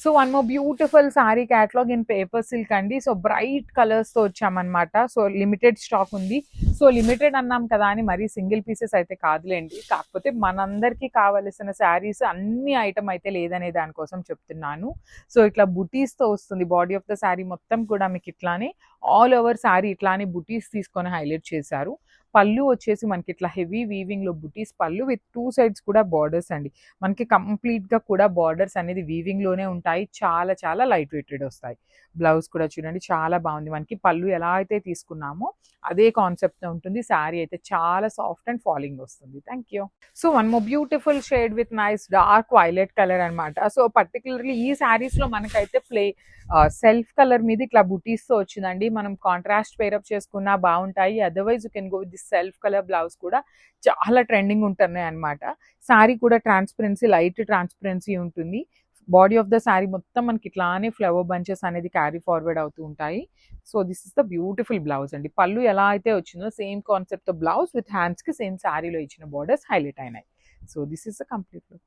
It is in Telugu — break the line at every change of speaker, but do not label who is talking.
So one more beautiful sorry catalogue in paper silk అండి. సో బ్రైట్ కలర్స్ తో వచ్చామన్నమాట. సో లిమిటెడ్ స్టాక్ ఉంది. సో లిమిటెడ్ అన్నాం కదా అని మరీ సింగిల్ పీసెస్ అయితే కాదులేండి. కాకపోతే మనందరికీ కావలసిన శారీస్ అన్ని ఐటమ్ అయితే లేదనే దానికోసం చెప్తున్నాను. సో ఇట్లా బుటీస్ తో వస్తుంది. బాడీ ఆఫ్ ద శారీ మొత్తం కూడా మీకు ఇట్లానే ఆల్ ఓవర్ శారీ ఇట్లానే బుటీస్ తీసుకొని హైలైట్ చేశారు. పళ్ళు వచ్చేసి మనకి ఇట్లా హెవీ వీవింగ్ లో బుటీస్ పళ్ళు విత్ 2 సైడ్స్ కూడా బార్డర్స్ అండి. మనకి కంప్లీట్ గా కూడా బార్డర్స్ అనేది వీవింగ్ లోనే ఉంటాయి. చాలా చాలా లైట్ వెయిటెడ్ వస్తాయి. బ్లౌజ్ కూడా చూడండి చాలా బాగుంది. మనకి పళ్ళు ఎలా అయితే తీసుకున్నామో అదే కాన్సెప్ట్ తో ఉంటుంది. శారీ అయితే చాలా సాఫ్ట్ అండ్ ఫాలింగ్ వస్తుంది. Thank you. So one more beautiful shade with nice dark violet colour అనమాట. సో పర్టికులర్లీ ఈ శారీస్ లో మనకైతే సెల్ఫ్ కలర్ మీద ఇట్లా బుటీస్ తో వచ్చిందండి. మనం కాంట్రాస్ట్ పేరప్ చేసుకున్నా బాగుంటాయి. Otherwise you can go with this self colour blouse కూడా చాలా ట్రెండింగ్ ఉంటున్నాయి అనమాట. శారీ కూడా ట్రాన్స్పరెన్సీ లైట్ ట్రాన్స్పరెన్సీ ఉంటుంది. బాడీ ఆఫ్ ద శారీ మొత్తం మనకి ఇట్లానే ఫ్లవర్ బంచెస్ అనేది క్యారీ ఫార్వర్డ్ అవుతూ ఉంటాయి. So this is the beautiful blouse అండి. పళ్ళు ఎలా అయితే వచ్చిందో సేమ్ కాన్సెప్ట్ తో బ్లౌజ్ విత్ హ్యాండ్స్ కి సేమ్ శారీలో ఇచ్చిన బార్డర్స్ హైలైట్ అయినాయి. So this is the complete look.